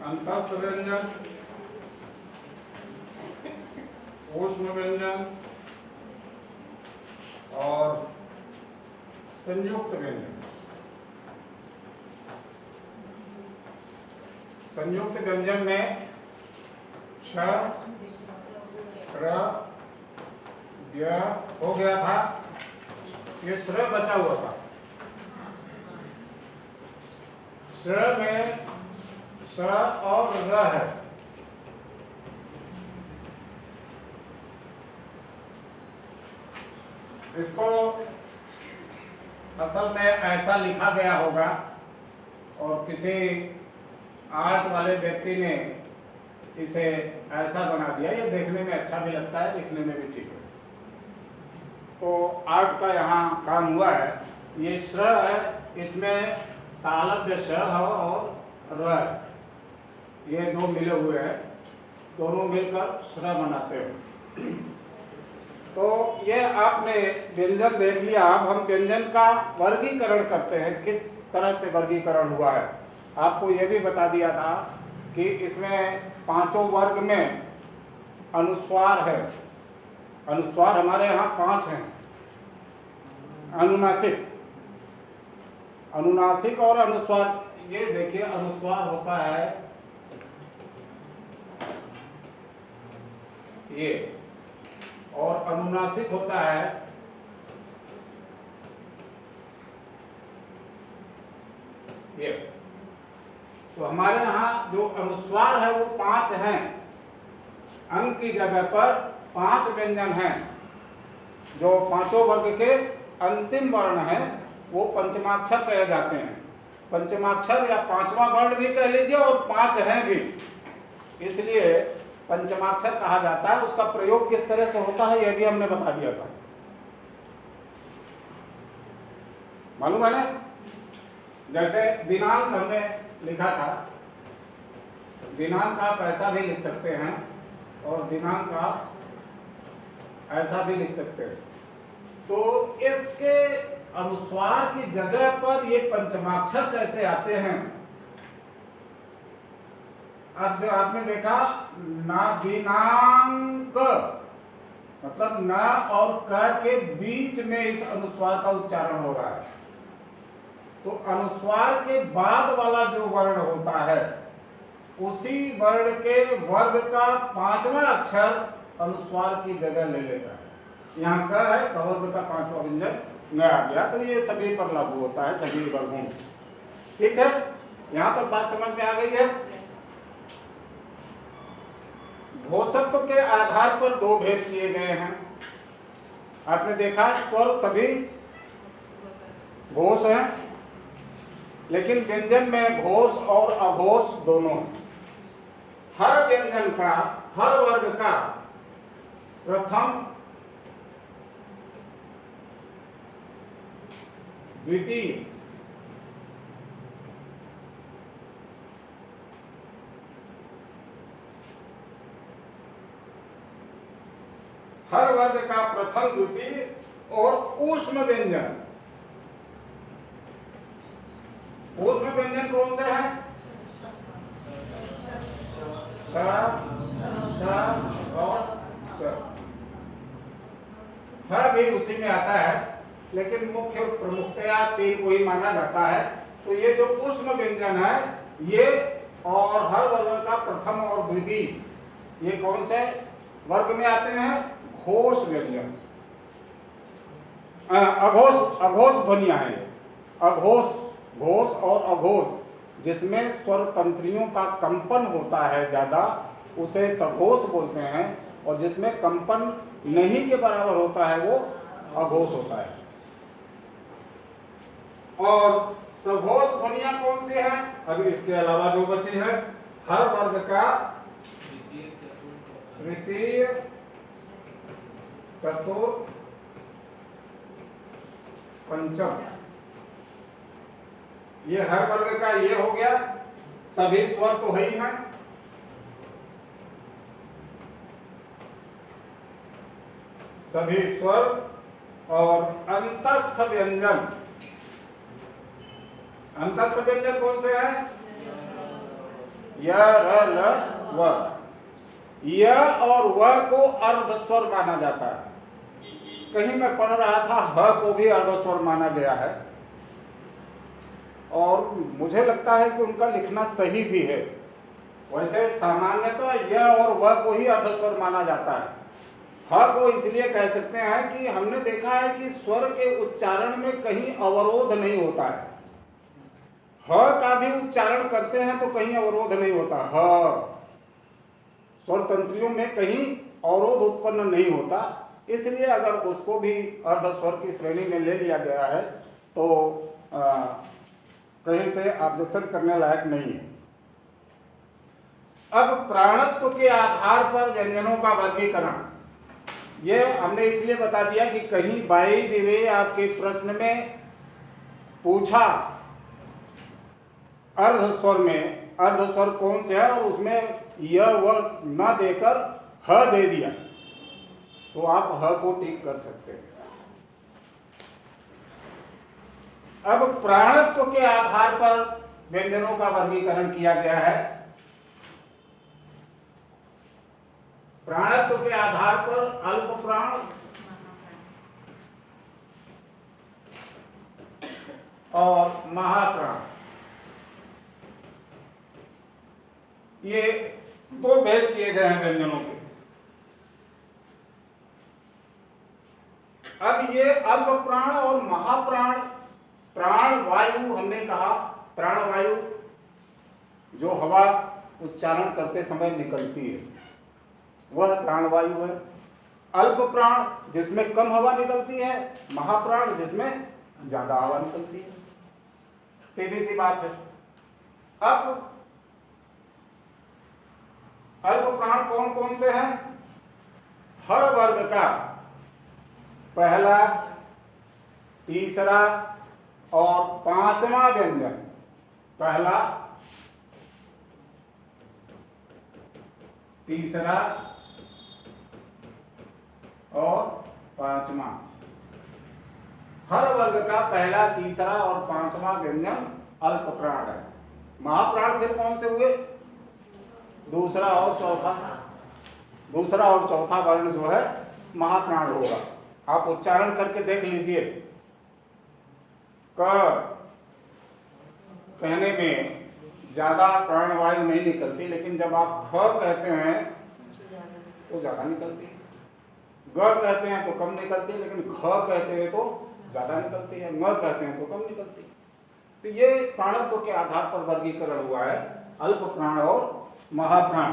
अंतस्थ व्यंजन, ऊष्म व्यंजन और संयुक्त व्यंजन। संयुक्त व्यंजन में छ, र, य हो गया था, ये श्र बचा हुआ था। श्र में स और र है। इसको असल में ऐसा लिखा गया होगा और किसी आर्ट वाले व्यक्ति ने इसे ऐसा बना दिया। ये देखने में अच्छा भी लगता है, लिखने में भी ठीक है। तो आर्ट का यहाँ काम हुआ है। ये श्र है, इसमें तालव्य श है और र है, ये दो मिले हुए हैं, दोनों मिलकर श्र बनाते हो। तो ये आपने व्यंजन देख लिया। अब हम व्यंजन का वर्गीकरण करते हैं, किस तरह से वर्गीकरण हुआ है। आपको ये भी बता दिया था कि इसमें पांचों वर्ग में अनुस्वार है। अनुस्वार हमारे यहाँ 5 हैं। अनुनासिक, अनुनासिक और अनुस्वार। ये देखिए, अनुस्वार होता है ये, और अनुनासिक होता है ये। तो हमारे यहाँ जो अनुस्वार है वो 5 हैं। अंक की जगह पर 5 व्यंजन हैं। जो पांचों वर्ग के अंतिम वर्ण हैं वो पंचमाक्षर कहे जाते हैं। पंचमाक्षर या 5वां वर्ण भी कह लीजिए, और 5 हैं भी, इसलिए पंचमाक्षर कहा जाता है। उसका प्रयोग किस तरह से होता है यह भी हमने बता दिया था, मालूम है ना। जैसे दिनांक हमने लिखा था, दिनांक आप ऐसा भी लिख सकते हैं और दिनांक आप ऐसा भी लिख सकते हैं। तो इसके अनुस्वार की जगह पर ये पंचमाक्षर कैसे आते हैं। अब जो आपने देखा ना, दिनांक मतलब न और क के बीच में इस अनुस्वार का उच्चारण हो रहा है। तो अनुस्वार के बाद वाला जो वर्ण होता है उसी वर्ण के वर्ग का 5वां अक्षर अनुस्वार की जगह ले लेता है। यहाँ क है, कवर्ग का 5वां व्यंजन न आ गया। तो ये सभी पर लागू होता है, सभी वर्गों में। ठीक है, यहाँ तक बात समझ में आ गई है। घोषत्व के आधार पर 2 भेद किए गए हैं। आपने देखा स्वर सभी घोष हैं, लेकिन व्यंजन में घोष और अघोष दोनों हैं। हर व्यंजन का, हर वर्ग का प्रथम, द्वितीय, हर वर्ग का प्रथम, द्वितीय और ऊष्म व्यंजन। ऊष्म व्यंजन कौन से हैं? स, और स। ह भी उसी में आता है, लेकिन मुख्य प्रमुखतया 3 को ही माना जाता है। तो ये जो ऊष्म व्यंजन है ये, और हर वर्ग का प्रथम और द्वितीय, ये कौन से वर्ग में आते हैं? घोष व्यंजन। अघोष, अघोष ध्वनियां हैं। अघोष, घोष और अघोष, जिसमें स्वर तंत्रियों का कंपन होता है ज्यादा, उसे सघोष बोलते हैं। और जिसमें कंपन नहीं के बराबर होता है वो अघोष होता है। और सघोष ध्वनियां कौन सी हैं? अभी इसके अलावा जो बची है, हर वर्ग का तृतीय, चतुर्थ, पंचम, ये हर वर्ग का ये हो गया। सभी स्वर तो है ही हैं। सभी स्वर और अंतस्थ व्यंजन, अंतस्थ व्यंजन कौन से हैं? य, र, ल, व। य और व को अर्ध स्वर माना जाता है। कहीं मैं पढ़ रहा था ह को भी अर्ध स्वर माना गया है, और मुझे लगता है कि उनका लिखना सही भी है। वैसे सामान्यतः य और व को ही अर्ध स्वर माना जाता है। ह को इसलिए कह सकते हैं कि हमने देखा है कि स्वर के उच्चारण में कहीं अवरोध नहीं होता है। ह का भी उच्चारण करते हैं तो कहीं अवरोध नहीं होता। ह स्वर तंत्रियों में कहीं अवरोध उत्पन्न नहीं होता, इसलिए अगर उसको भी अर्ध स्वर की श्रेणी में ले लिया गया है तो कहीं से ऑब्जेक्शन करने लायक नहीं है। अब प्राणत्व के आधार पर व्यंजनों का वर्गीकरण, ये हमने इसलिए बता दिया कि कहीं बाई द वे आपके प्रश्न में पूछा अर्ध स्वर में अर्ध स्वर कौन से है, और उसमें य व न देकर ह दे दिया, तो आप ह को टिक कर सकते हैं। अब प्राणत्व के आधार पर व्यंजनों का वर्गीकरण किया गया है। प्राणत्व के आधार पर अल्प प्राण और महाप्राण, ये दो भेद किए गए हैं व्यंजनों के। अब ये अल्प प्राण और महाप्राण, प्राण वायु हमने कहा, प्राण वायु जो हवा उच्चारण करते समय निकलती है वह प्राण वायु है। अल्प प्राण जिसमें कम हवा निकलती है, महाप्राण जिसमें ज्यादा हवा निकलती है। सीधी सी बात है। अब अल्प प्राण कौन कौन से हैं? हर वर्ग का पहला, तीसरा और पांचवा व्यंजन, पहला, तीसरा और पांचवा, हर वर्ग का पहला, तीसरा और पांचवा व्यंजन अल्प प्राण है। महाप्राण फिर कौन से हुए? दूसरा और चौथा, दूसरा और चौथा वर्ण जो है महाप्राण होगा। आप उच्चारण करके देख लीजिए। क कहने में ज्यादा प्राणवायु नहीं निकलती, लेकिन जब आप ख कहते हैं तो ज्यादा निकलती है। ग कहते हैं तो कम निकलती है, लेकिन ख कहते हैं तो ज्यादा निकलती है। म कहते हैं तो कम निकलती है। तो ये प्राणत्व के आधार पर वर्गीकरण हुआ है, अल्प प्राण और महाप्राण।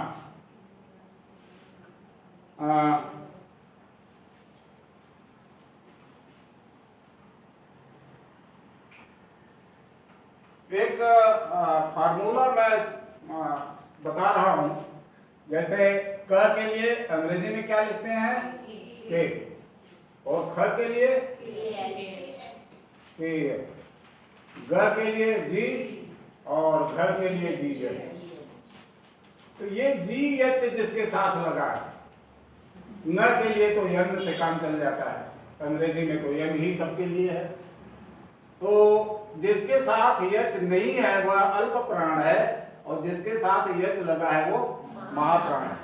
एक फार्मूला मैं बता रहा हूं। जैसे क के लिए अंग्रेजी में क्या लिखते हैं? के, और ख के लिए के, ग के लिए जी और घ के लिए जी एच। तो ये जी एच जिसके साथ लगा है, न के लिए तो यन से काम चल जाता है, अंग्रेजी में तो यन ही सबके लिए है। तो जिसके साथ यच नहीं है वह अल्प प्राण है, और जिसके साथ यच लगा है वो महाप्राण है।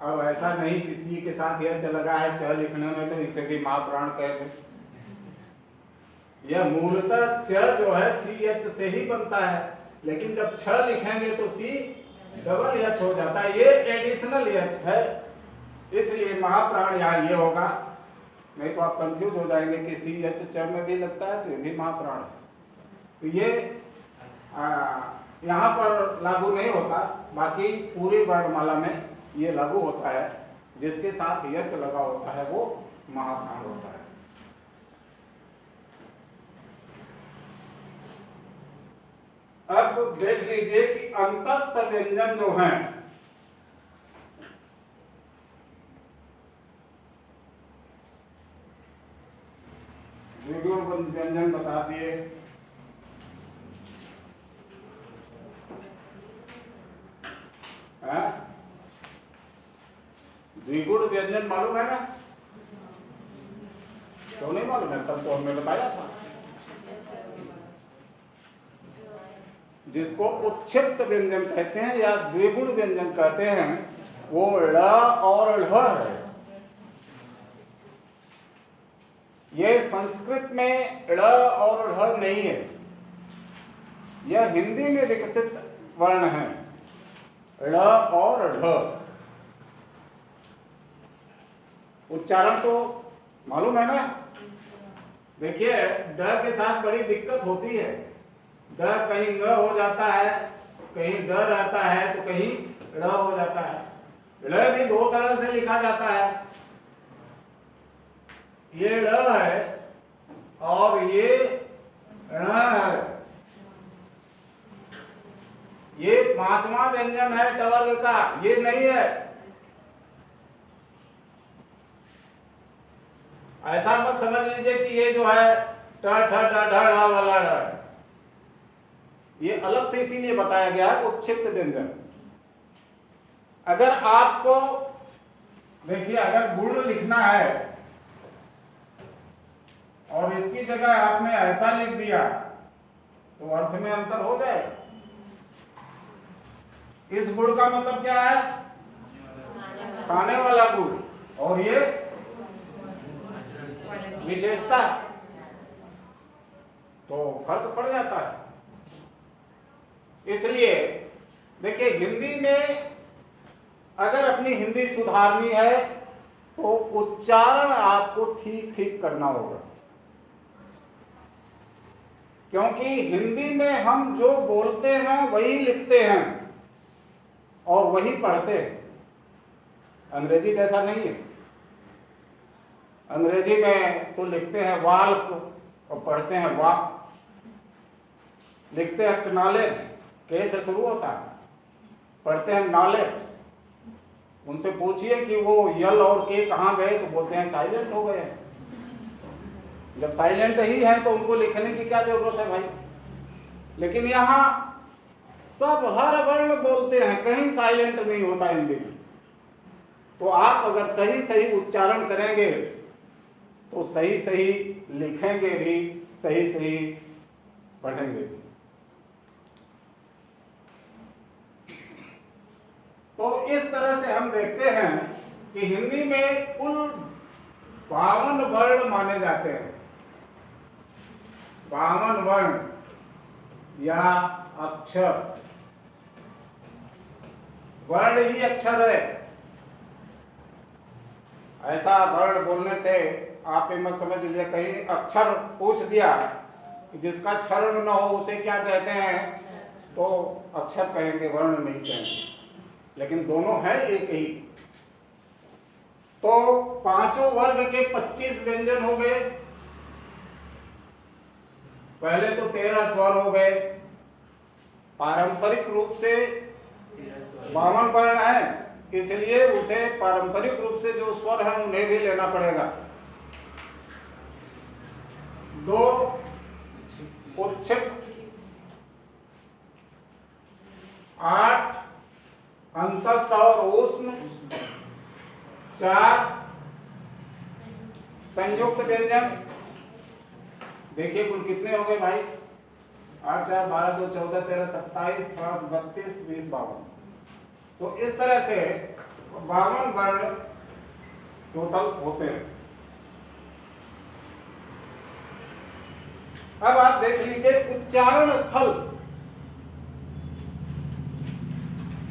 अब ऐसा नहीं किसी के साथ यच लगा है च लिखने में तो इसे भी महाप्राण कह दें। यह मूलतः च जो है सी एच से ही बनता है, लेकिन जब छ लिखेंगे तो सी डबल एच हो जाता है। ये एडिशनल एच है, इसलिए महाप्राण यहाँ ये होगा। नहीं तो आप कंफ्यूज हो जाएंगे कि सी एच च में भी लगता है तो ये भी महाप्राण है। तो ये यहाँ पर लागू नहीं होता, बाकी पूरी वर्णमाला में ये लागू होता है। जिसके साथ यच लगा होता है वो महाप्राण होता है। अब देख लीजिए कि अंतस्थ व्यंजन जो हैं, द्विगुण व्यंजन बता दिए। द्विगुण व्यंजन मालूम है ना? क्यों नहीं मालूम है? तब तो हमने बताया था। जिसको उच्छिष्ट व्यंजन कहते हैं या द्विगुण व्यंजन कहते हैं, वो ळ और ढ़ है। ये संस्कृत में ळ और ढ़ नहीं है, यह हिंदी में विकसित वर्ण है, ळ और ढ़। उच्चारण तो मालूम है ना। देखिए ड के साथ बड़ी दिक्कत होती है, ड कहीं ग हो जाता है, कहीं ड रहता है, तो कहीं ड़ हो जाता है। ड़ भी दो तरह से लिखा जाता है, ये ड़ है और ये ण है। ये पांचवा व्यंजन है ट वर्ग का, ये नहीं है। ऐसा मत समझ लीजिए कि ये जो है ट ठ ड ढ ढ़ वाला ढ़, ये अलग से इसीलिए बताया गया है उच्छिष्ट व्यंजन। अगर आपको देखिए, अगर गुण लिखना है और इसकी जगह आपने ऐसा लिख दिया तो अर्थ में अंतर हो जाएगा। इस गुण का मतलब क्या है? खाने वाला गुण, और ये विशेषता, तो फर्क पड़ जाता है। इसलिए देखिए, हिंदी में अगर अपनी हिंदी सुधारनी है तो उच्चारण आपको ठीक ठीक करना होगा, क्योंकि हिंदी में हम जो बोलते हैं वही लिखते हैं और वही पढ़ते हैं। अंग्रेजी जैसा नहीं है। अंग्रेजी में तो लिखते हैं वाल्क और पढ़ते हैं वॉक, लिखते हैं नॉलेज, के से शुरू होता है, पढ़ते हैं नॉलेज। उनसे पूछिए कि वो यल और के कहाँ गए, तो बोलते हैं साइलेंट हो गए। जब साइलेंट ही है तो उनको लिखने की क्या जरूरत है भाई। लेकिन यहाँ सब हर वर्ण बोलते हैं, कहीं साइलेंट नहीं होता हिंदी में। तो आप अगर सही सही उच्चारण करेंगे तो सही सही लिखेंगे भी, सही सही पढ़ेंगे भी। तो इस तरह से हम देखते हैं कि हिंदी में कुल 52 वर्ण माने जाते हैं। 52 वर्ण या अक्षर, वर्ण ही अक्षर है। ऐसा वर्ण बोलने से आप ये मत समझ लीजिए, कहीं अक्षर पूछ दिया कि जिसका क्षरण न हो उसे क्या कहते हैं, तो अक्षर कहेंगे, वर्ण नहीं कहेंगे। लेकिन दोनों है एक ही। तो पांचों वर्ग के 25 व्यंजन हो गए। पहले तो 13 स्वर हो गए। पारंपरिक रूप से 52 वर्ण है, इसलिए उसे पारंपरिक रूप से जो स्वर हैं उन्हें भी लेना पड़ेगा। 2 उच्छिष्ट, 8 अंतस्थ और ऊष्म, 4 संयुक्त व्यंजन। देखिए कुल कितने हो गए भाई? 8 4 12 2 14 13 27 5 32 20 52। तो इस तरह से 52 वर्ण टोटल होते हैं। अब आप देख लीजिए उच्चारण स्थल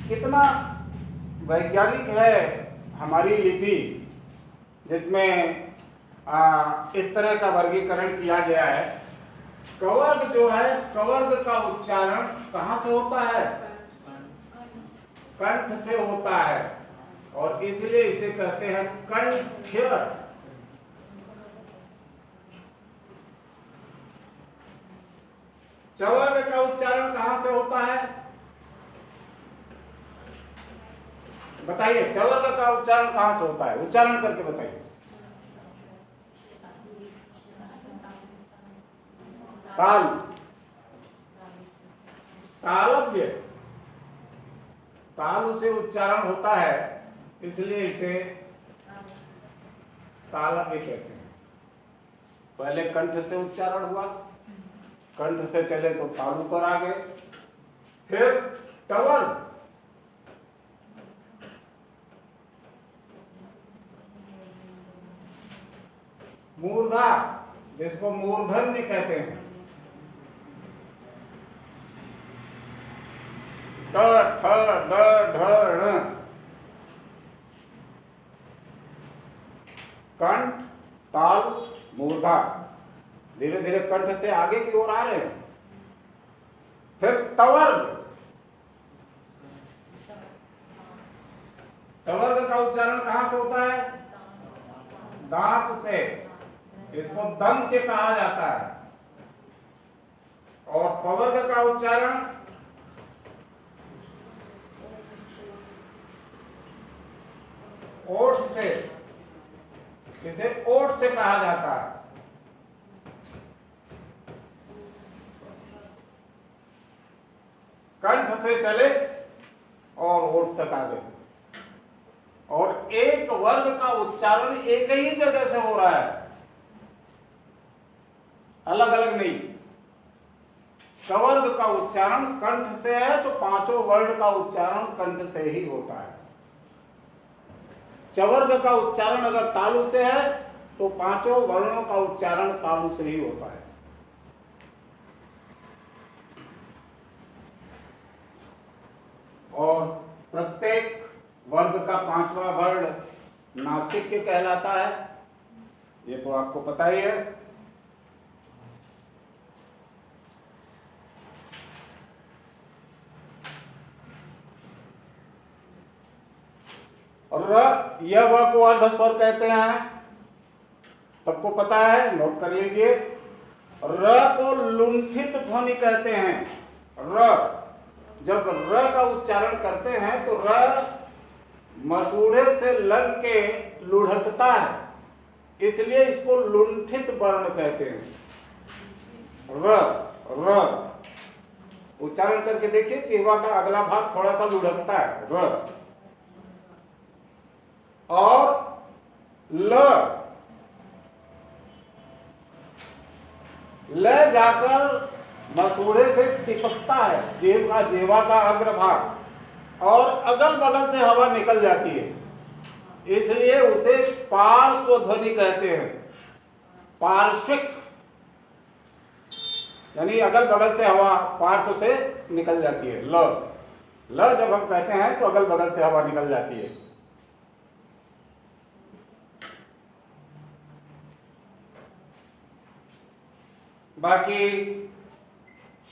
कितना वैज्ञानिक है हमारी लिपि, जिसमें इस तरह का वर्गीकरण किया गया है। कवर्ग जो है, कवर्ग का उच्चारण कहां से होता है? कंठ से होता है, और इसलिए इसे कहते हैं कंठ्य। चवर्ग का उच्चारण कहां से होता है? बताइए, चवर्ग का उच्चारण कहां से होता है? उच्चारण करके बताइए। ताल, तालव्य, तालु से उच्चारण होता है, इसलिए इसे तालव्य कहते हैं। पहले कंठ से उच्चारण हुआ, कंठ से चले तो तालु पर आ गए, फिर टवर, मूर्धा जिसको मूर्धन्य कहते हैं, ट ठ ड ढ ण, कंठ, ताल, मूर्धा, धीरे धीरे कंठ से आगे की ओर आ रहे हैं। फिर तवर्ग, तवर्ग का उच्चारण कहां से होता है? दांत से, इसको दंत्य कहा जाता है। और पवर्ग का उच्चारण ओठ से, इसे ओठ से कहा जाता है। कंठ से चले और ओठ तक आ गए। और एक वर्ग का उच्चारण एक ही जगह से हो रहा है, अलग अलग नहीं। कवर्ग का उच्चारण कंठ से है तो पांचों वर्ण का उच्चारण कंठ से ही होता है। चवर्ग का उच्चारण अगर तालु से है तो पांचों वर्णों का उच्चारण तालु से ही होता है। और प्रत्येक वर्ग का पांचवा वर्ण नासिक्य कहलाता है, ये तो आपको पता ही है। र, यह व को अर्ध स्वर कहते हैं, सबको पता है, नोट कर लीजिए। र को लुंठित ध्वनि कहते हैं। र, जब र का उच्चारण करते हैं तो र मसूड़े से लग के लुढ़कता है, इसलिए इसको लुंठित वर्ण कहते हैं। र, र उच्चारण करके देखिए, जिह्वा का अगला भाग थोड़ा सा लुढ़कता है, र। और ल, ल जाकर मसूड़े से चिपकता है, जिह्वा का अग्रभाग, और अगल बगल से हवा निकल जाती है, इसलिए उसे पार्श्व ध्वनि कहते हैं। पार्श्विक यानी अगल बगल से हवा पार्श्व से निकल जाती है। ल, ल जब हम कहते हैं तो अगल बगल से हवा निकल जाती है। बाकी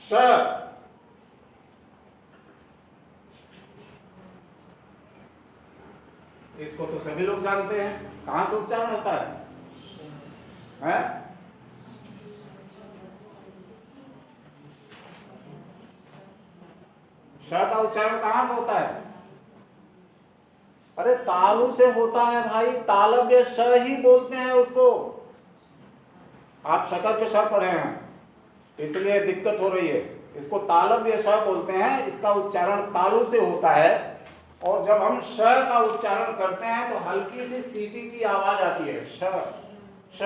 श, इसको तो सभी लोग जानते हैं, कहां से उच्चारण होता है? श का उच्चारण कहां से होता है? अरे तालु से होता है भाई, तालव्य श ही बोलते हैं उसको। आप शकर पे श पढ़े हैं इसलिए दिक्कत हो रही है। इसको तालव्य श बोलते हैं, इसका उच्चारण तालु से होता है। और जब हम श का उच्चारण करते हैं तो हल्की सी सीटी की आवाज आती है, श श।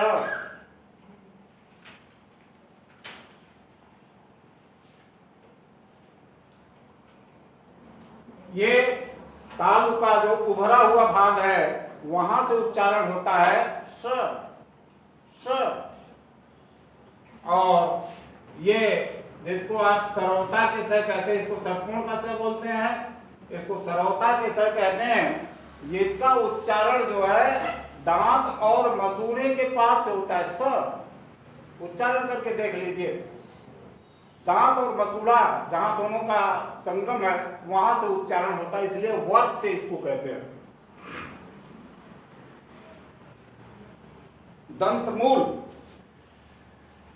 ये तालु का जो उभरा हुआ भाग है वहां से उच्चारण होता है श श। और ये जिसको आप सरौता के स कहते हैं, इसको षटकोण का स बोलते हैं, इसको सरौता के स कहते हैं। इसका उच्चारण जो है दांत और मसूड़े के पास से होता है। स उच्चारण करके देख लीजिए, दांत और मसूड़ा जहां दोनों का संगम है वहां से उच्चारण होता है, इसलिए वर्त से इसको कहते हैं। दंत मूल।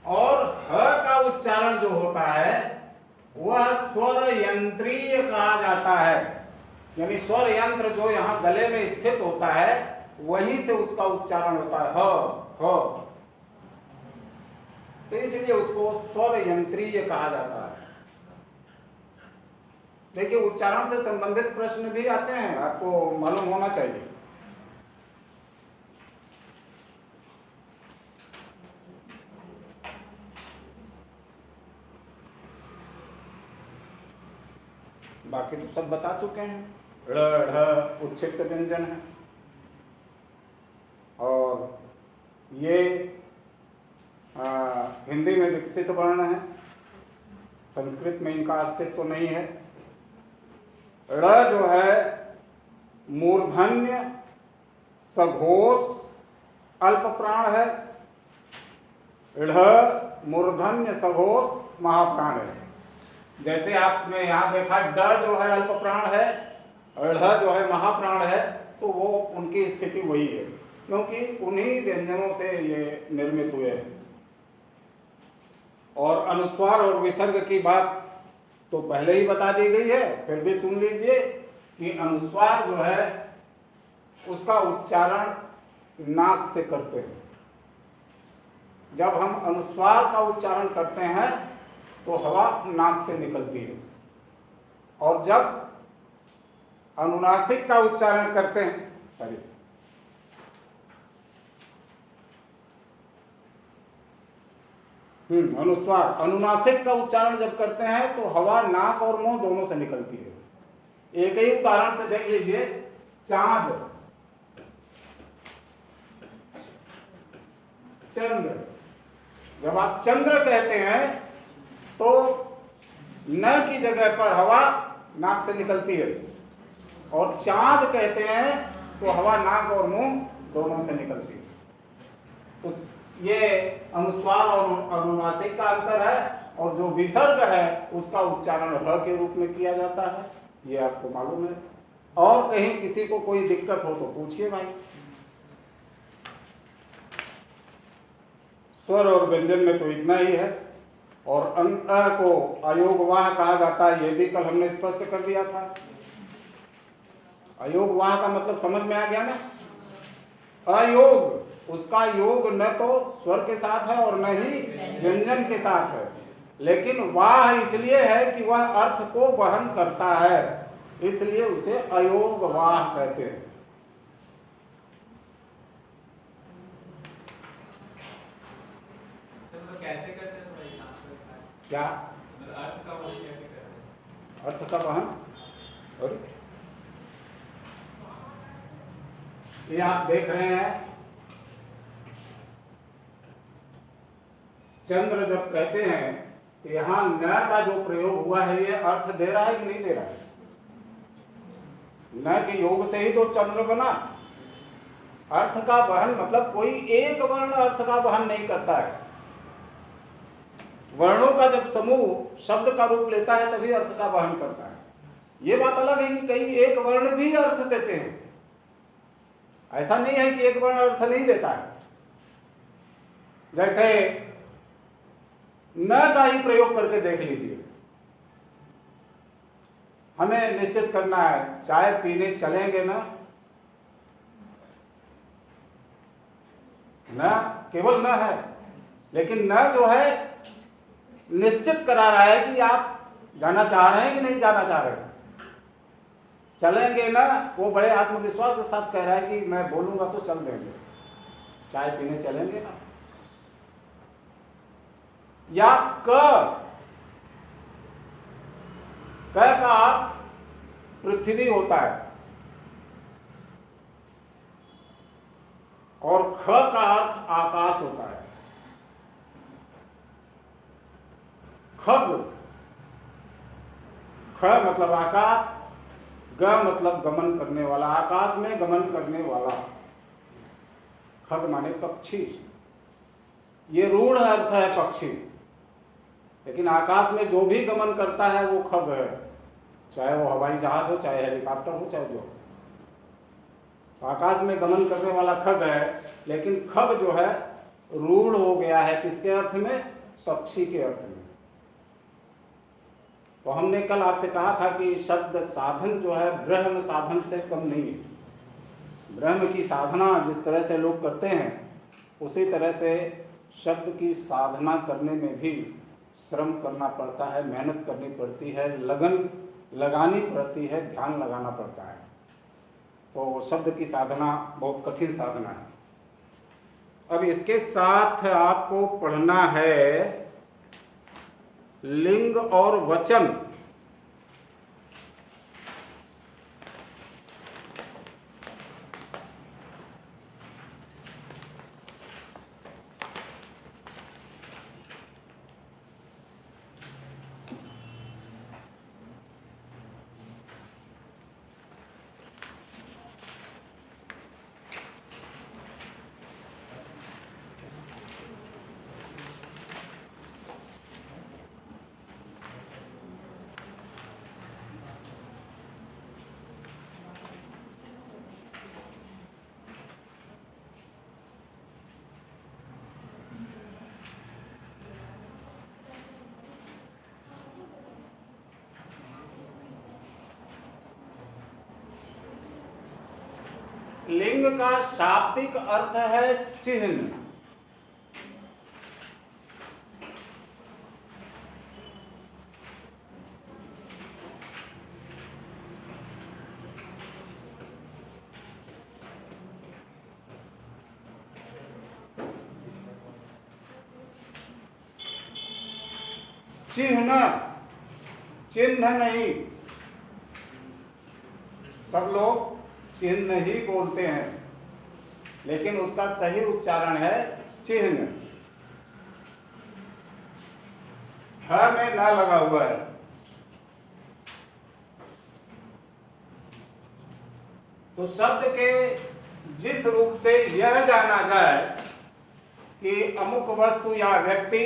और ह का उच्चारण जो होता है वह स्वर यंत्रीय कहा जाता है, यानी स्वर यंत्र जो यहाँ गले में स्थित होता है वहीं से उसका उच्चारण होता है, ह। तो इसलिए उसको स्वर यंत्रीय कहा जाता है। देखिए उच्चारण से संबंधित प्रश्न भी आते हैं, आपको मालूम होना चाहिए। बाकी तो सब बता चुके हैं। ड़ ढ उच्छिष्ट व्यंजन है और ये हिंदी में विकसित वर्ण है, संस्कृत में इनका अस्तित्व नहीं है। ड़ जो है मूर्धन्य सघोष अल्प प्राण है, ढ मूर्धन्य सघोष महाप्राण है। जैसे आपने यहाँ देखा ड जो है अल्प प्राण है, ढ जो है महाप्राण है, तो वो उनकी स्थिति वही है, क्योंकि उन्हीं व्यंजनों से ये निर्मित हुए हैं। और अनुस्वार और विसर्ग की बात तो पहले ही बता दी गई है, फिर भी सुन लीजिए कि अनुस्वार जो है उसका उच्चारण नाक से करते हैं। जब हम अनुस्वार का उच्चारण करते हैं तो हवा नाक से निकलती है, और जब अनुनासिक का उच्चारण करते हैं, अनुस्वार अनुनासिक का उच्चारण जब करते हैं तो हवा नाक और मुंह दोनों से निकलती है। एक ही उदाहरण से देख लीजिए, चांद, चंद्र। जब आप चंद्र कहते हैं तो न की जगह पर हवा नाक से निकलती है, और चांद कहते हैं तो हवा नाक और मुंह दोनों से निकलती है। तो ये अनुस्वार और अनुनासिक का अंतर है, और जो विसर्ग है उसका उच्चारण ह के रूप में किया जाता है, ये आपको मालूम है। और कहीं किसी को कोई दिक्कत हो तो पूछिए भाई। स्वर और व्यंजन में तो इतना ही है, और अ को अयोगवाह कहा जाता है, ये भी कल हमने स्पष्ट कर दिया था। अयोगवाह का मतलब समझ में आ गया ना। अयोग, उसका योग न तो स्वर के साथ है और न ही व्यंजन के साथ है, लेकिन वाह इसलिए है कि वह अर्थ को वहन करता है, इसलिए उसे अयोगवाह कहते हैं। तो कैसे करते हैं भाई? क्या अर्थ का वहन कैसे करते हैं? अर्थ का वहन? और ये आप देख रहे हैं, चंद्र जब कहते हैं तो यहां न का जो प्रयोग हुआ है ये अर्थ दे रहा है कि नहीं दे रहा है? न के योग से ही तो चंद्र बना। अर्थ का वहन मतलब कोई एक वर्ण अर्थ का वहन नहीं करता है। वर्णों का जब समूह शब्द का रूप लेता है तभी अर्थ का वहन करता है। ये बात अलग है कि कई एक वर्ण भी अर्थ देते हैं, ऐसा नहीं है कि एक वर्ण अर्थ नहीं देता है। जैसे न का ही प्रयोग करके देख लीजिए। हमें निश्चित करना है चाय पीने चलेंगे ना, न केवल न है, लेकिन न जो है निश्चित करा रहा है कि आप जाना चाह रहे हैं कि नहीं जाना चाह रहे हैं। चलेंगे ना, वो बड़े आत्मविश्वास के साथ कह रहा है कि मैं बोलूंगा तो चल देंगे, चाय पीने चलेंगे ना। या क का अर्थ पृथ्वी होता है, और ख का अर्थ आकाश होता है। खग, ख मतलब आकाश, ग मतलब गमन करने वाला, आकाश में गमन करने वाला। खग माने पक्षी। ये रूढ़ अर्थ है पक्षी, लेकिन आकाश में जो भी गमन करता है वो खग है, चाहे वो हवाई जहाज हो, चाहे हेलीकॉप्टर हो, चाहे जो। तो आकाश में गमन करने वाला खग है, लेकिन खग जो है रूढ़ हो गया है किसके अर्थ में? पक्षी के अर्थ में। तो हमने कल आपसे कहा था कि शब्द साधन जो है ब्रह्म साधन से कम नहीं है। ब्रह्म की साधना जिस तरह से लोग करते हैं, उसी तरह से शब्द की साधना करने में भी श्रम करना पड़ता है, मेहनत करनी पड़ती है, लगन लगानी पड़ती है, ध्यान लगाना पड़ता है। तो शब्द की साधना बहुत कठिन साधना है। अब इसके साथ आपको पढ़ना है लिंग और वचन। लिंग का शाब्दिक अर्थ है चिन्ह। चिन्ह, चिन्ह नहीं। सब लोग चिन्ह ही बोलते हैं, लेकिन उसका सही उच्चारण है चिन्ह। ह में ना लगा हुआ है। तो शब्द के जिस रूप से यह जाना जाए कि अमुक वस्तु या व्यक्ति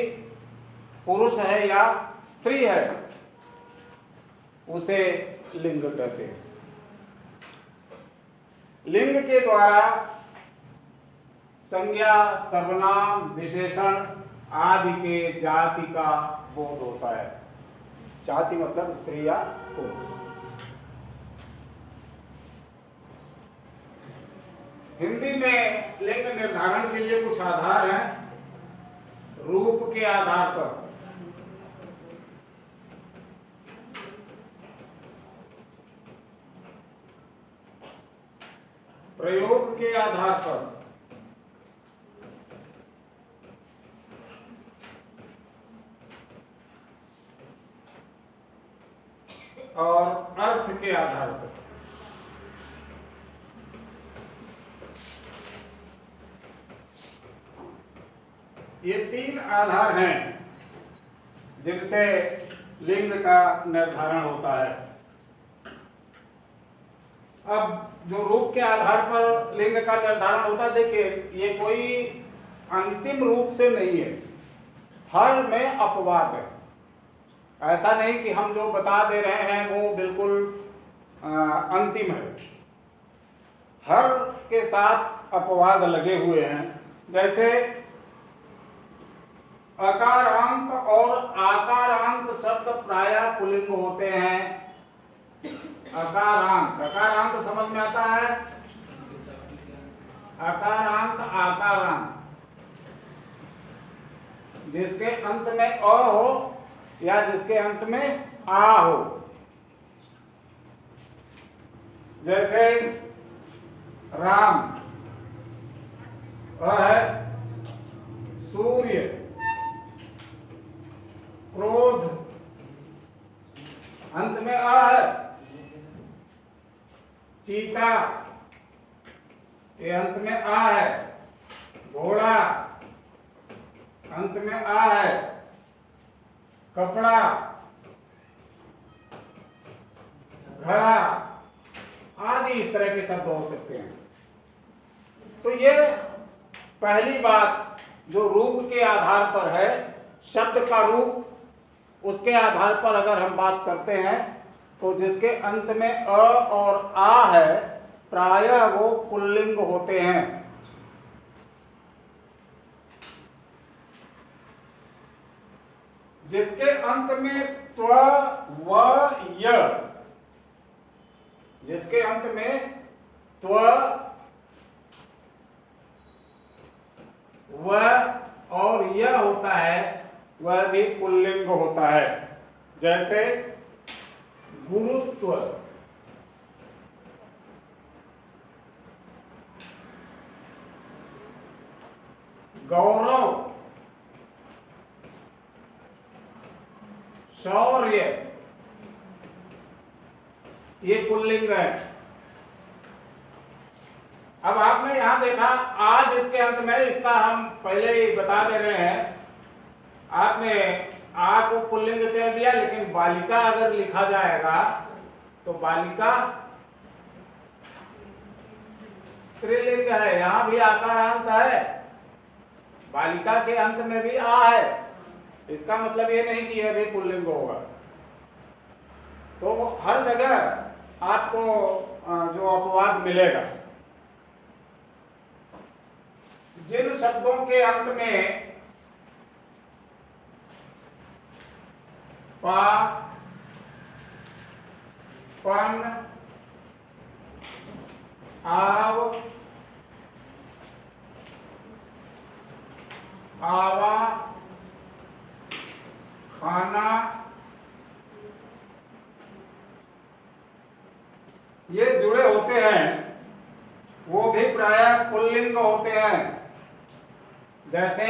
पुरुष है या स्त्री है, उसे लिंग कहते हैं। लिंग के द्वारा संज्ञा, सर्वनाम, विशेषण आदि के जाति का बोध होता है। जाति मतलब स्त्री या पुरुष। हिंदी में लिंग निर्धारण के लिए कुछ आधार हैं। रूप के आधार पर, प्रयोग के आधार पर और अर्थ के आधार पर। ये तीन आधार हैं जिनसे लिंग का निर्धारण होता है। अब जो रूप के आधार पर लिंग का निर्धारण होता है, देखिए ये कोई अंतिम रूप से नहीं है, हर में अपवाद है। ऐसा नहीं कि हम जो बता दे रहे हैं वो बिल्कुल अंतिम है। हर के साथ अपवाद लगे हुए हैं। जैसे अकारांत और आकारांत शब्द प्रायः पुल्लिंग होते हैं। अकारांत, अकारांत समझ में आता है? अकारांत, आकारांत, जिसके अंत में अ हो या जिसके अंत में आ हो। जैसे राम, अ है। सूर्य, क्रोध, अंत में आ है। चीता, ये अंत में आ है। घोड़ा, अंत में आ है। कपड़ा, घड़ा आदि इस तरह के शब्द हो सकते हैं। तो ये पहली बात जो रूप के आधार पर है, शब्द का रूप, उसके आधार पर अगर हम बात करते हैं तो जिसके अंत में अ और आ है प्रायः वो पुल्लिंग होते हैं। जिसके अंत में त्व, व, य, जिसके अंत में त्व, व और य होता है वह भी पुल्लिंग होता है। जैसे गुरुत्व, गौरव, शौर्य, ये पुल्लिंग है। अब आपने यहां देखा आज इसके अंत में, इसका हम पहले ही बता दे रहे हैं। आपने आ को पुल्लिंग कह दिया, लेकिन बालिका अगर लिखा जाएगा तो बालिका स्त्रीलिंग है। यहां भी आकारांत है, बालिका के अंत में भी आ है। इसका मतलब ये नहीं कि यह भी पुल्लिंग होगा। तो हर जगह आपको जो अपवाद मिलेगा, जिन शब्दों के अंत में पा, पन, आव, आवा, खाना, ये जुड़े होते हैं, वो भी प्रायः पुल्लिंग होते हैं। जैसे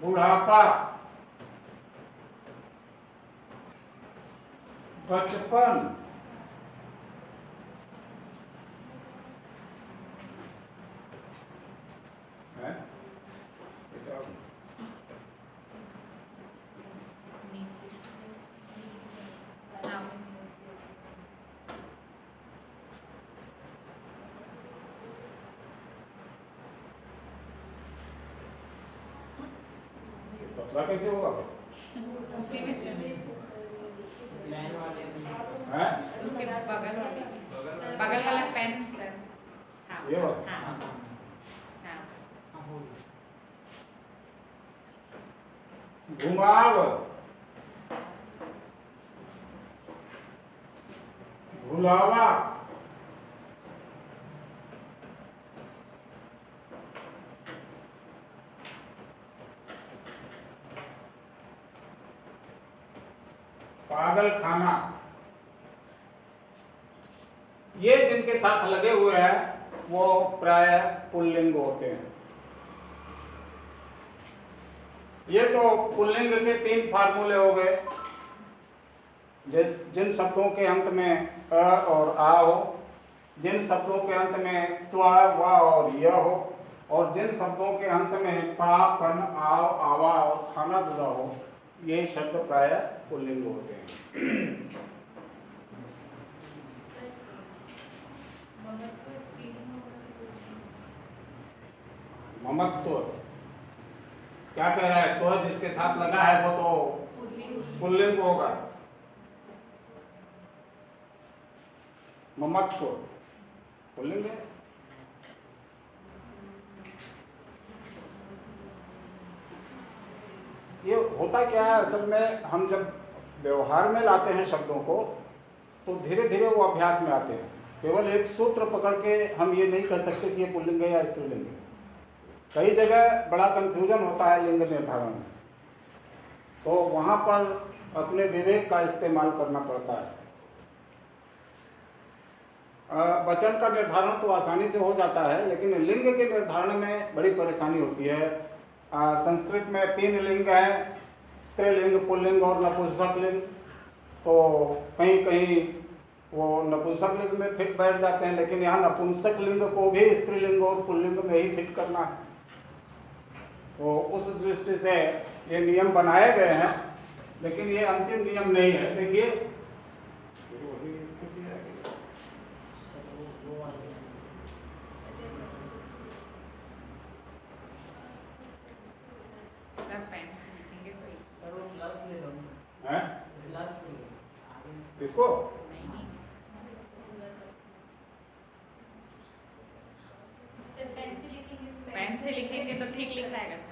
बुढ़ापा, बचपन, पतला कैसे होगा? उसी में से हैं? उसके बगल वाला पेन सर। हाँ ये वाला? हाँ हाँ घुमाव, भुलावा, पागल खाना, ये जिनके साथ लगे हुए हैं वो प्रायः पुल्लिंग होते हैं। ये तो पुल्लिंग के 3 फार्मूले हो गए। जिन शब्दों के अंत में अ और आ हो, जिन शब्दों के अंत में त्व, व और य हो, और जिन शब्दों के अंत में पा, पन, आव, आवा और खाना जुड़ा हो, ये शब्द प्रायः पुल्लिंग होते हैं। ममत्व क्या कह रहा है? तो जिसके साथ लगा है वो तो पुल्लिंग होगा। ममत्व पुल्लिंग है। ये होता क्या है असल में, हम जब व्यवहार में लाते हैं शब्दों को तो धीरे धीरे वो अभ्यास में आते हैं। केवल एक सूत्र पकड़ के हम ये नहीं कह सकते कि ये पुल्लिंग है या स्त्रीलिंग है। कई जगह बड़ा कंफ्यूजन होता है लिंग निर्धारण में, तो वहाँ पर अपने विवेक का इस्तेमाल करना पड़ता है। वचन का निर्धारण तो आसानी से हो जाता है, लेकिन लिंग के निर्धारण में बड़ी परेशानी होती है। संस्कृत में 3 लिंग हैं, स्त्रीलिंग, पुल्लिंग और नपुंसक लिंग। तो कहीं कहीं वो नपुंसक लिंग में फिट बैठ जाते हैं, लेकिन यहाँ नपुंसक लिंग को भी स्त्रीलिंग और पुल्लिंग में ही फिट करना है। तो उस दृष्टि से ये नियम बनाए गए हैं, लेकिन ये अंतिम नियम नहीं है। देखिए सब पेन लिखेंगे कोई हैं? किसको? नहीं पेन से लिखेंगे तो ठीक लिखाएगा सर।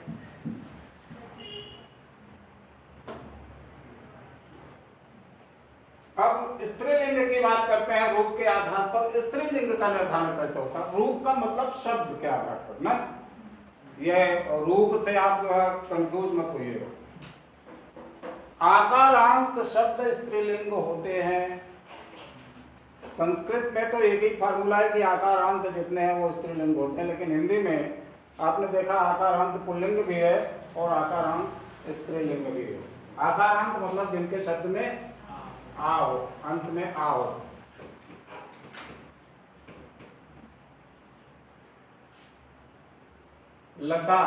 अब स्त्रीलिंग की बात करते हैं रूप के आधार पर। स्त्रीलिंग का निर्धारण कैसे होता है? रूप का मतलब शब्द के आधार पर ना, ये रूप से आप जो है कंफ्यूज मत होइए। आकारांत शब्द स्त्रीलिंग होते हैं। संस्कृत में तो एक ही फार्मूला है कि आकारांत जितने हैं वो स्त्रीलिंग होते हैं, लेकिन हिंदी में आपने देखा आकारांत पुल्लिंग भी है और आकारांत स्त्रीलिंग भी है। आकारांत मतलब जिनके शब्द में आ हो, अंत में आ हो। लता,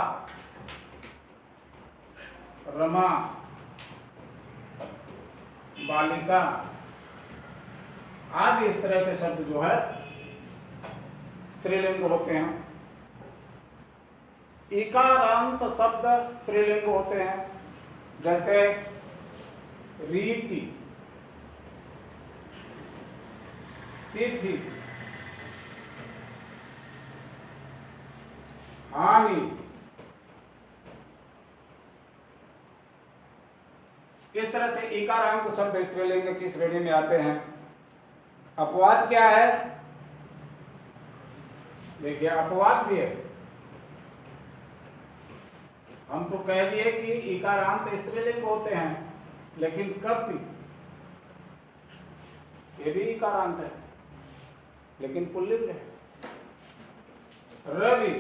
रमा, बालिका आदि इस तरह के शब्द जो है स्त्रीलिंग होते हैं। इकारांत शब्द स्त्रीलिंग होते हैं, जैसे रीति, तिथि, हानि, इस तरह से इकारांत शब्द स्त्रीलिंग की श्रेणी में आते हैं। अपवाद क्या है? देखिए अपवाद भी है। हम तो कह दिए कि इकारांत स्त्रीलिंग होते हैं, लेकिन कपि ये भी इकारांत है लेकिन पुल्लिंग है। रवि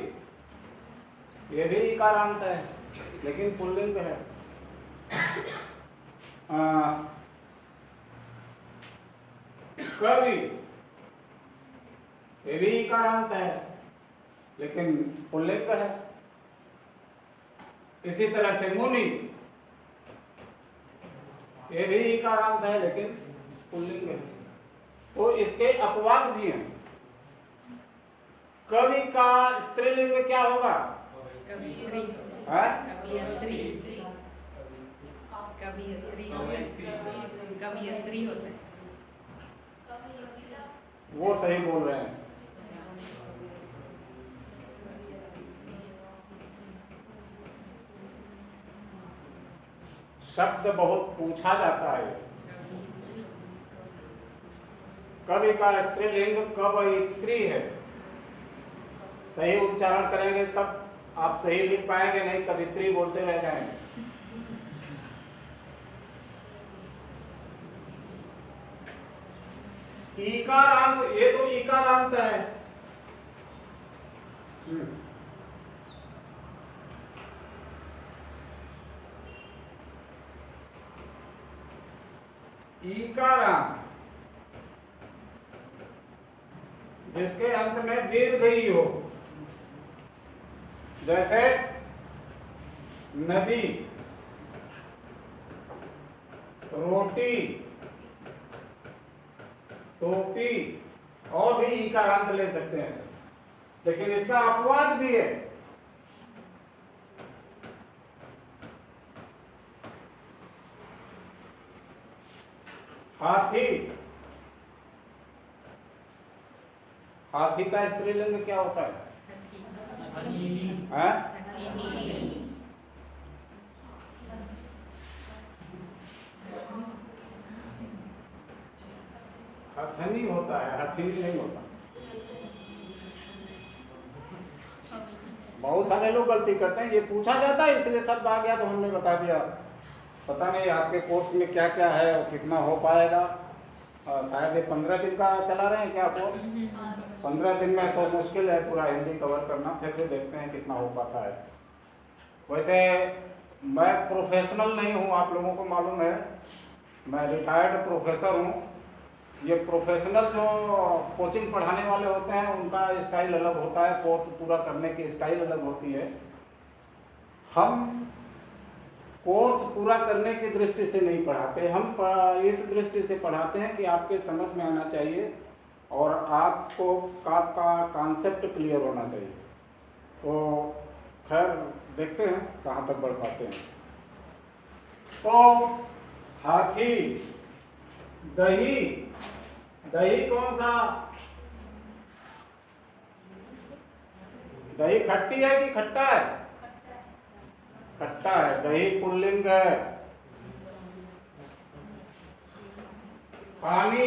ये भी इकारांत है लेकिन पुल्लिंग है। कवि ये भी इकारांत है लेकिन पुल्लिंग है। इसी तरह से मुनि ये भी इकारांत है लेकिन पुल्लिंग है। तो इसके अपवाद भी हैं। कवि का स्त्रीलिंग क्या होगा? कवियत्री हाँ? कवियत्री कवियत्री कवियत्री होता है। वो सही बोल रहे हैं। शब्द बहुत पूछा जाता है। कवि का स्त्रीलिंग कवयित्री है। सही उच्चारण करेंगे तब आप सही लिख पाएंगे, नहीं कवित्री बोलते रह जाएंगे। इकारांत, ये तो इकारांत है। इकारांत जिसके अंत में दीर्घ ही हो, जैसे नदी, रोटी, टोपी, और भी इकारांत ले सकते हैं सब, लेकिन इसका अपवाद भी है। हाथी, हाथी का स्त्रीलिंग क्या होता है? हाँ? हथनी होता है, हथनी नहीं होता। बहुत सारे लोग गलती करते हैं, ये पूछा जाता है इसलिए शब्द आ गया तो हमने बता दिया। पता नहीं आपके कोर्स में क्या क्या है और कितना हो पाएगा। शायद ये 15 दिन का चला रहे हैं क्या कोर्स? 15 दिन में तो मुश्किल है पूरा हिंदी कवर करना, फिर भी देखते हैं कितना हो पाता है। वैसे मैं प्रोफेशनल नहीं हूँ, आप लोगों को मालूम है, मैं रिटायर्ड प्रोफेसर हूँ। ये प्रोफेशनल जो कोचिंग पढ़ाने वाले होते हैं उनका स्टाइल अलग होता है, कोर्स पूरा करने की स्टाइल अलग होती है। हम कोर्स पूरा करने की दृष्टि से नहीं पढ़ाते, हम इस दृष्टि से पढ़ाते हैं कि आपके समझ में आना चाहिए और आपको आपका कॉन्सेप्ट क्लियर होना चाहिए। तो खैर देखते हैं कहाँ तक बढ़ पाते हैं। तो हाथी, दही, दही कौन सा? दही खट्टी है कि खट्टा है? खट्टा है, दही पुल्लिंग है। पानी,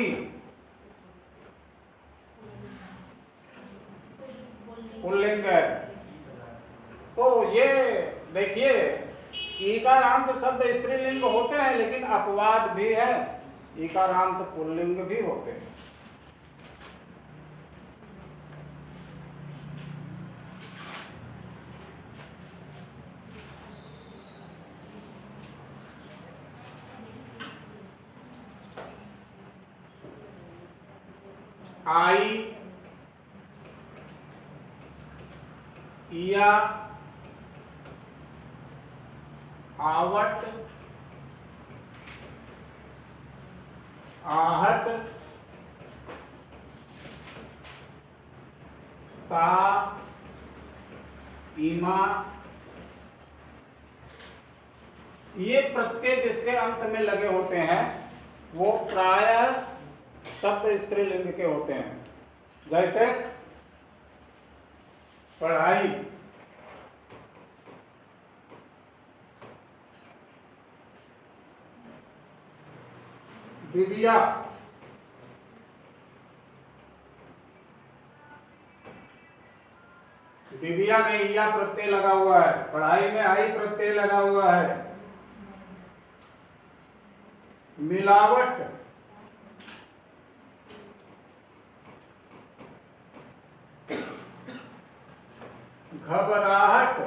पुल्लिंग है। तो ये देखिए, इकारांत शब्द स्त्रीलिंग होते हैं लेकिन अपवाद भी है, इकारांत पुल्लिंग भी होते हैं। आई, या, आवट, आहट, ता, इमा, ये प्रत्यय जिसके अंत में लगे होते हैं वो प्रायः शब्द स्त्रीलिंग के होते हैं। जैसे पढ़ाई, विद्या, दिव्या में ईया प्रत्यय लगा हुआ है, पढ़ाई में आई प्रत्यय लगा हुआ है। मिलावट, घबराहट,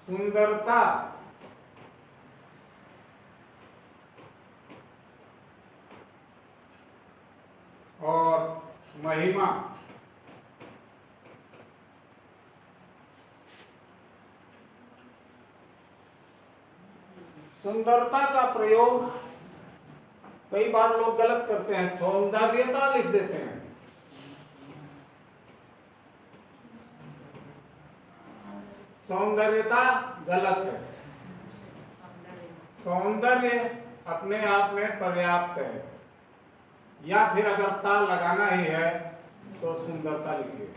सुंदरता, और महिमा। सुंदरता का प्रयोग कई बार लोग गलत करते हैं, सौंदर्यता लिख देते हैं। सौंदर्यता गलत है। सौंदर्य अपने आप में पर्याप्त है, या फिर अगर ता लगाना ही है तो सुंदरता लिखिए।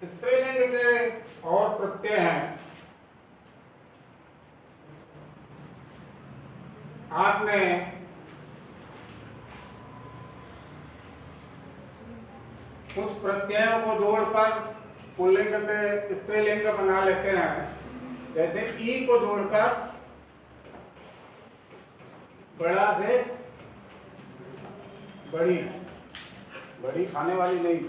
स्त्रीलिंग के और प्रत्यय हैं। आपने कुछ प्रत्ययों को जोड़कर पुल्लिंग से स्त्रीलिंग बना लेते हैं। जैसे ई को जोड़कर बड़ा से बड़ी, बड़ी खाने वाली नहीं,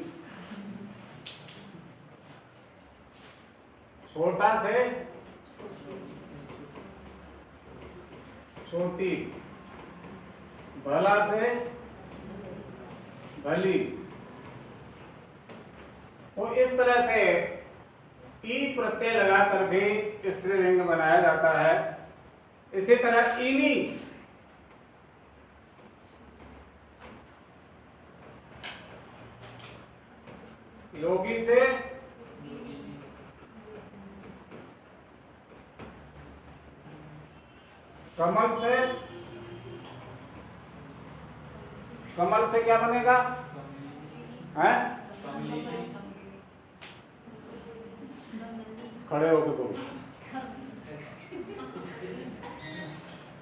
छोटा से छोटी, भला से भली। तो इस तरह से ई प्रत्यय लगाकर भी स्त्रीलिंग बनाया जाता है। इसी तरह इनी, योगी से कमल से, कमल से क्या बनेगा? हैं? खड़े होकर बोलो।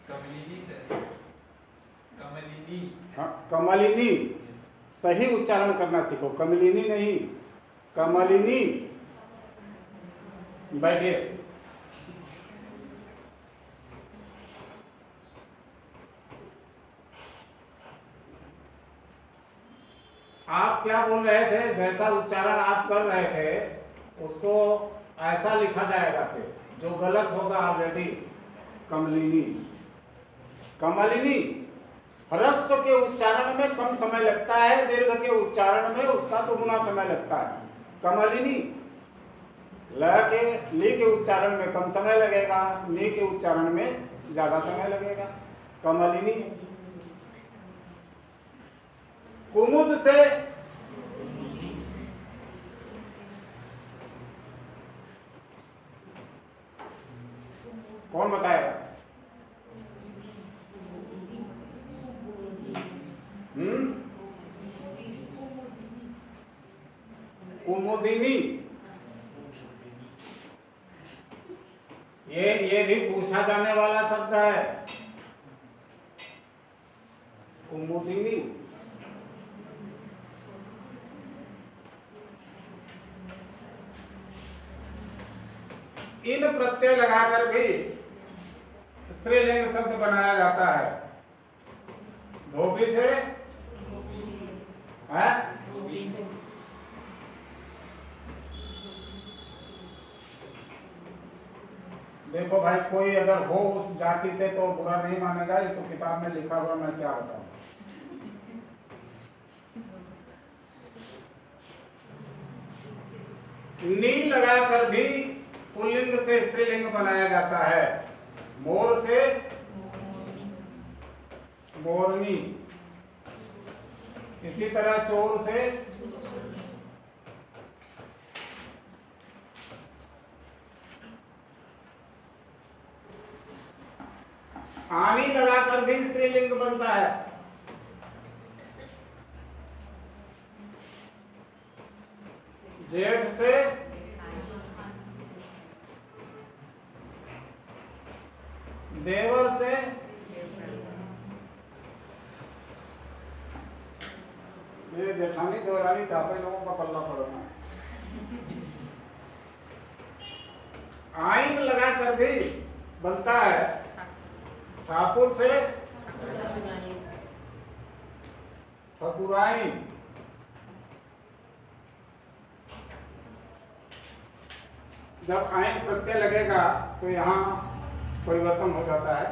कमलिनी सर, कमलिनी। हाँ, कमलिनी। सही उच्चारण करना सीखो, कमलिनी नहीं, कमलिनी। बैठिए। आप क्या बोल रहे थे? जैसा उच्चारण आप कर रहे थे उसको ऐसा लिखा जाएगा, फिर जो गलत होगा ऑलरेडी। कमलिनी, कमलिनी। ह्रस्व के उच्चारण में कम समय लगता है, दीर्घ के उच्चारण में उसका दुगुना समय लगता है। कमलिनी। ल के ली के उच्चारण में कम समय लगेगा, नी के उच्चारण में ज्यादा समय लगेगा। कमलिनी। कुमुद से कौन बताएगा? कुमुदिनी। ये भी पूछा जाने वाला शब्द है। कुमुदिनी। इन प्रत्यय लगाकर भी स्त्रीलिंग शब्द बनाया जाता है। धोबी से है? देखो भाई, कोई अगर हो उस जाति से तो बुरा नहीं मानेगा, ये तो किताब में लिखा हुआ, मैं क्या बताऊं। नी लगाकर भी पुल्लिंग से स्त्रीलिंग बनाया जाता है। मोर से मोरनी। इसी तरह चोर से आनी लगाकर भी स्त्रीलिंग बनता है। जेठ से देवर से मेरे जेठानी देवरानी सापे लोगों का पल्ला पड़ना। आइन लगाकर भी बनता है ठाकुर से ठकुराइन। जब आइन प्रत्यय लगेगा तो यहाँ परिवर्तन हो जाता है।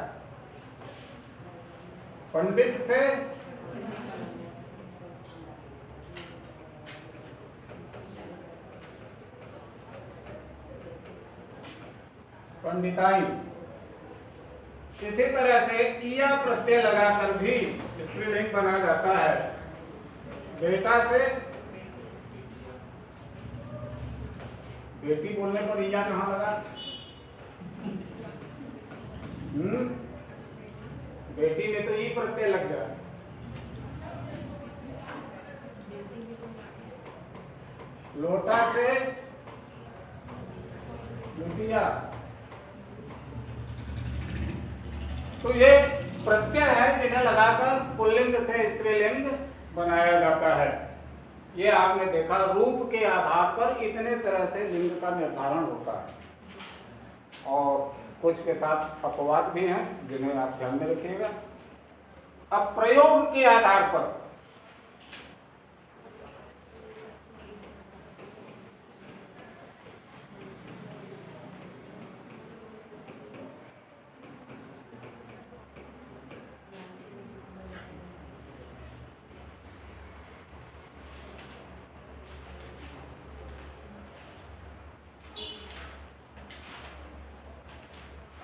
पंडित से पंडिताई। इसी तरह से इया प्रत्यय लगाकर भी स्त्रीलिंग बनाया जाता है। बेटा से बेटी बोलने पर इया कहाँ लगा? बेटी में तो ई प्रत्यय लग गया। लोटा से लोटिया। तो ये प्रत्यय है जिन्हें लगाकर पुल्लिंग से स्त्रीलिंग बनाया जाता है। ये आपने देखा रूप के आधार पर इतने तरह से लिंग का निर्धारण होता है और कुछ के साथ अपवाद भी हैं जिन्हें आप ध्यान में रखिएगा। अब प्रयोग के आधार पर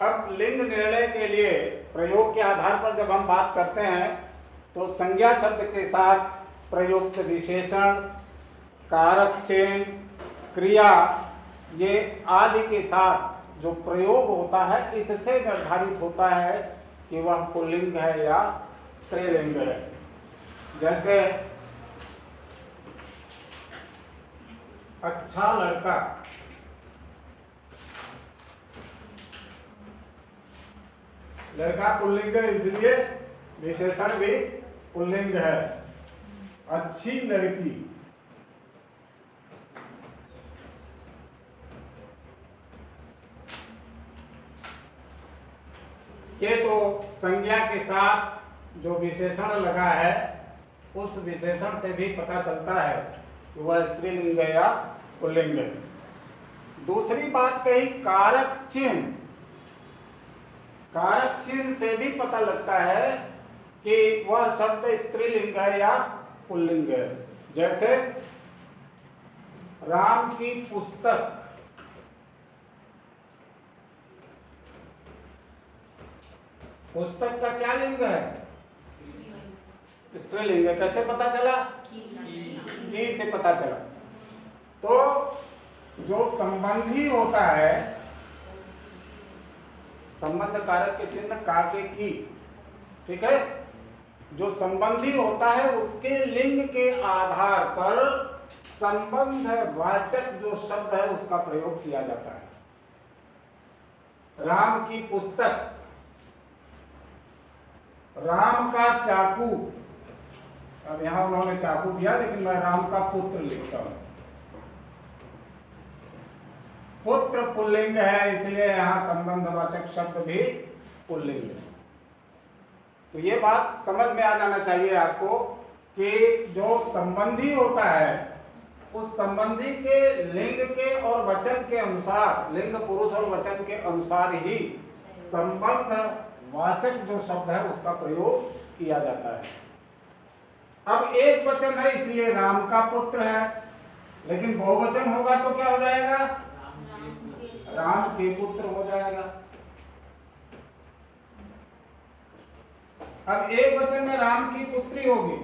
अब लिंग निर्णय के लिए प्रयोग के आधार पर जब हम बात करते हैं तो संज्ञा शब्द के साथ प्रयुक्त विशेषण, कारक चिन्ह, क्रिया ये आदि के साथ जो प्रयोग होता है इससे निर्धारित होता है कि वह पुल्लिंग है या स्त्रीलिंग है। जैसे अच्छा लड़का, लड़का पुल्लिंग है इसलिए विशेषण भी पुल्लिंग है। अच्छी लड़की, ये तो संज्ञा के साथ जो विशेषण लगा है उस विशेषण से भी पता चलता है कि वह स्त्रीलिंग है या पुल्लिंग है। दूसरी बात कही कारक चिन्ह, कारक चिन्ह से भी पता लगता है कि वह शब्द स्त्रीलिंग है या पुल्लिंग है। जैसे राम की पुस्तक, पुस्तक का क्या लिंग है? स्त्रीलिंग है। कैसे पता चला? की से पता चला। तो जो संबंधी होता है, संबंध कारक के चिन्ह का के की, ठीक है, जो संबंधी होता है उसके लिंग के आधार पर संबंध वाचक जो शब्द है उसका प्रयोग किया जाता है। राम की पुस्तक, राम का चाकू, अब यहां उन्होंने चाकू दिया लेकिन मैं राम का पुत्र लिखता हूं। पुत्र पुल्लिंग है इसलिए यहां संबंधवाचक शब्द भी पुल्लिंग है। तो ये बात समझ में आ जाना चाहिए आपको कि जो संबंधी होता है उस संबंधी के लिंग के और वचन के अनुसार, लिंग पुरुष और वचन के अनुसार ही संबंध वाचक जो शब्द है उसका प्रयोग किया जाता है। अब एक वचन है इसलिए राम का पुत्र है, लेकिन बहुवचन होगा तो क्या हो जाएगा? राम के पुत्र हो जाएगा। अब एक वचन में राम की पुत्री होगी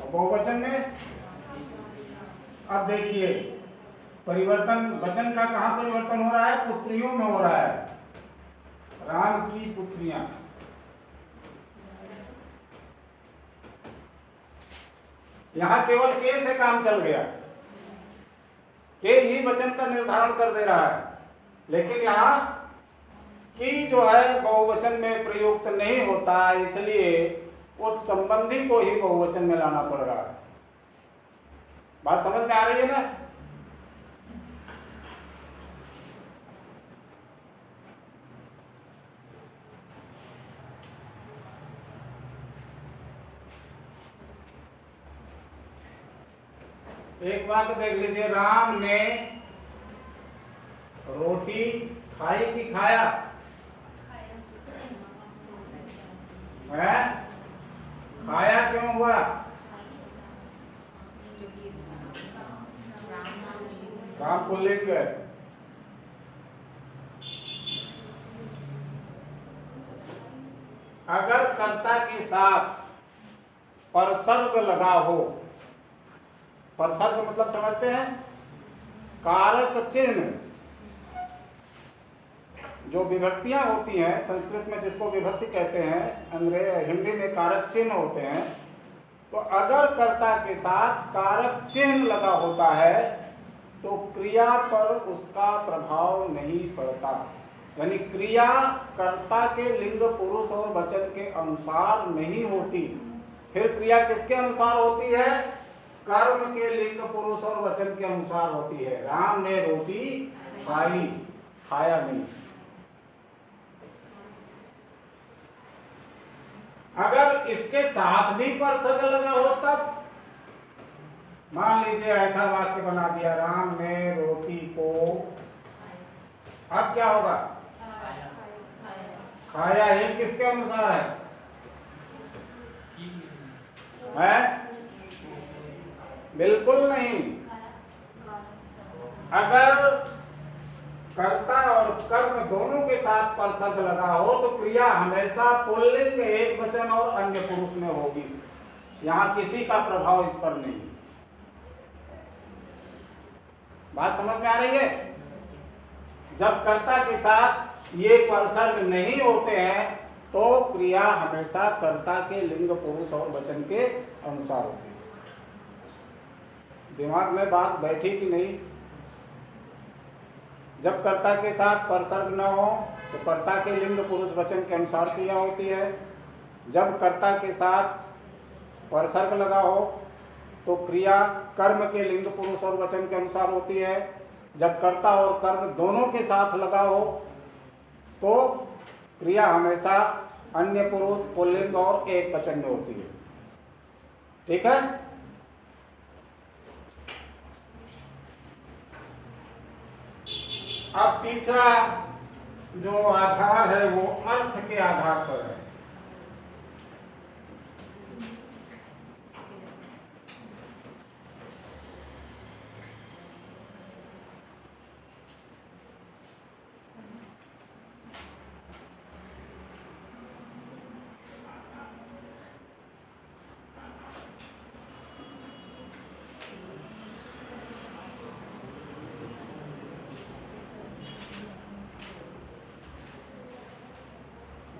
और बहुवचन में, अब देखिए परिवर्तन वचन का कहां परिवर्तन हो रहा है? पुत्रियों में हो रहा है। राम की पुत्रियां, यहां केवल के से काम चल गया, के ही वचन का निर्धारण कर दे रहा है, लेकिन यहाँ की जो है बहुवचन में प्रयुक्त नहीं होता, इसलिए उस संबंधी को ही बहुवचन में लाना पड़ रहा है। बात समझ में आ रही है ना? एक वाक्य देख लीजिए, राम ने रोटी खाई कि खाया? है? खाया क्यों हुआ? राम पुल्लिंग है। अगर कर्ता के साथ परसर्ग लगा हो, परसर्ग मतलब समझते हैं? कारक चिन्ह, जो विभक्तियां होती हैं संस्कृत में जिसको विभक्ति कहते हैं, हिंदी में कारक चिन्ह होते हैं। तो अगर कर्ता के साथ कारक चिन्ह लगा होता है तो क्रिया पर उसका प्रभाव नहीं पड़ता, यानी क्रिया कर्ता के लिंग पुरुष और वचन के अनुसार नहीं होती। फिर क्रिया किसके अनुसार होती है? कर्म के लिंग पुरुष और वचन के अनुसार होती है। राम ने रोटी खाई, खाया नहीं। अगर इसके साथ भी परसर्ग लगा हो तब मान लीजिए ऐसा वाक्य बना दिया, राम ने रोटी को, अब क्या होगा? खाया। ये किसके अनुसार है? बिल्कुल नहीं। अगर कर्ता और कर्म दोनों के साथ परसर्ग लगा हो तो क्रिया हमेशा पुल्लिंग एक वचन और अन्य पुरुष में होगी। यहाँ किसी का प्रभाव इस पर नहीं। बात समझ में आ रही है? जब कर्ता के साथ ये परसर्ग नहीं होते हैं तो क्रिया हमेशा कर्ता के लिंग पुरुष और वचन के अनुसार होती है। दिमाग में बात बैठी कि नहीं? जब कर्ता के साथ परसर्ग न हो तो कर्ता के लिंग पुरुष वचन के अनुसार क्रिया होती है। जब कर्ता के साथ परसर्ग लगा हो तो क्रिया कर्म के लिंग पुरुष और वचन के अनुसार होती है। जब कर्ता और कर्म दोनों के साथ लगा हो तो क्रिया हमेशा अन्य पुरुष, पुल्लिंग और एक वचन में होती है। ठीक है? अब तीसरा जो आधार है वो अर्थ के आधार पर है।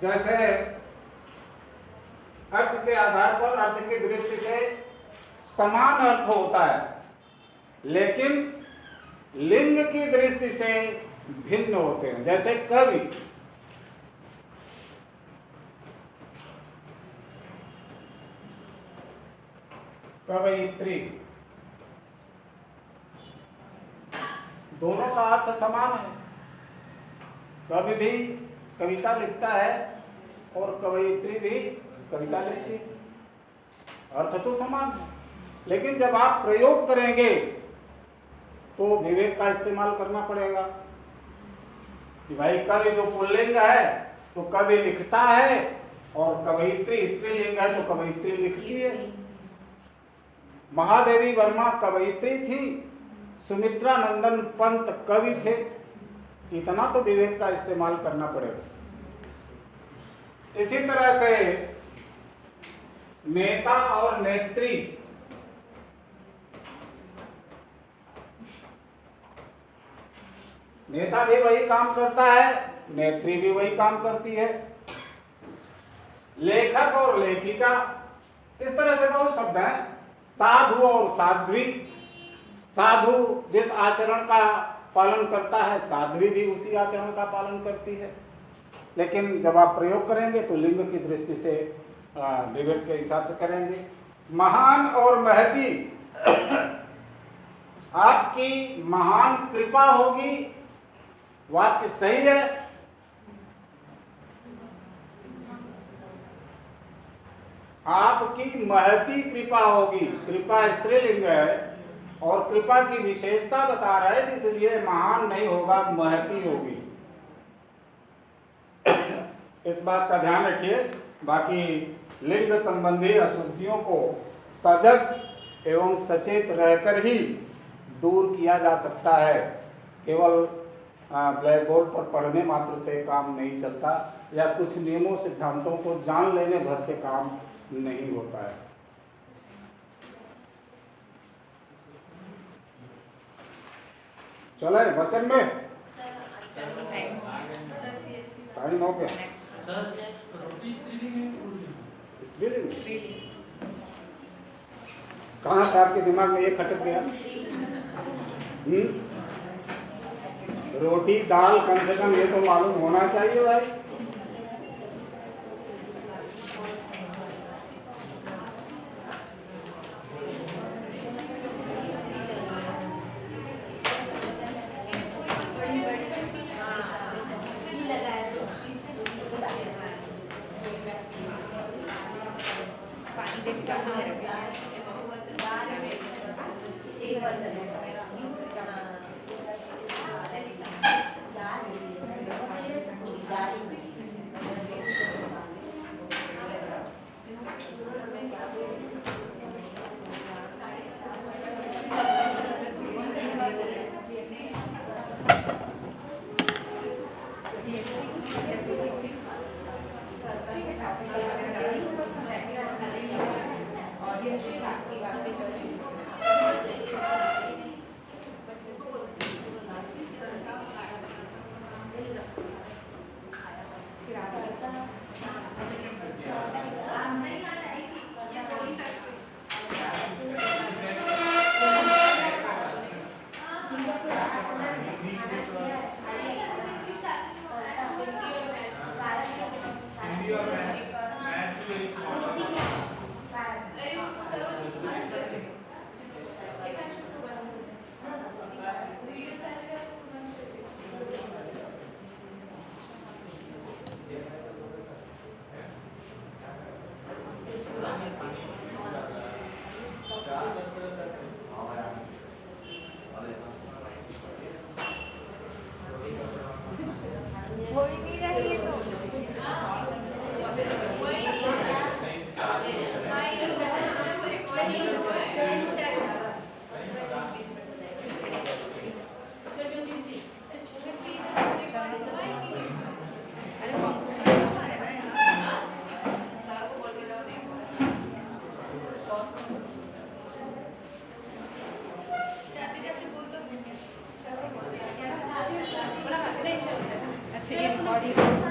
जैसे अर्थ के आधार पर, अर्थ की दृष्टि से समान अर्थ होता है, लेकिन लिंग की दृष्टि से भिन्न होते हैं। जैसे कवि, कवयित्री, दोनों का अर्थ समान है। कवि भी कविता लिखता है और कवयित्री भी कविता लिखती है, अर्थ तो समान है। लेकिन जब आप प्रयोग करेंगे तो विवेक का इस्तेमाल करना पड़ेगा कि भाई कवि जो पुल्लिंग है तो कवि लिखता है और कवयित्री स्त्रीलिंग है तो कवयित्री लिखती है। महादेवी वर्मा कवयित्री थी, सुमित्रा नंदन पंत कवि थे। इतना तो विवेक का इस्तेमाल करना पड़ेगा। इसी तरह से नेता और नेत्री, नेता भी वही काम करता है, नेत्री भी वही काम करती है। लेखक और लेखिका, इस तरह से बहुत शब्द हैं। साधु और साध्वी, साधु जिस आचरण का पालन करता है, साध्वी भी उसी आचरण का पालन करती है। लेकिन जब आप प्रयोग करेंगे तो लिंग की दृष्टि से विवेक के हिसाब से करेंगे। महान और महती, आपकी महान कृपा होगी, वाक्य सही है। आपकी महती कृपा होगी, कृपा स्त्रीलिंग है और कृपा की विशेषता बता रहा है, इसलिए महान नहीं होगा, महती होगी। इस बात का ध्यान रखिए। बाकी लिंग संबंधी अशुद्धियों को सजग एवं सचेत रहकर ही दूर किया जा सकता है। केवल ब्लैक बोर्ड पर पढ़ने मात्र से काम नहीं चलता, या कुछ नियमों सिद्धांतों को जान लेने भर से काम नहीं होता है। चले वचन में टाइम हो गया। सर रोटी स्त्रीलिंग है पुल्लिंग? स्त्रीलिंग कहाँ से आपके दिमाग में ये खटक गया? रोटी दाल कम से कम ये तो मालूम होना चाहिए भाई। अच्छा ये रिकॉर्ड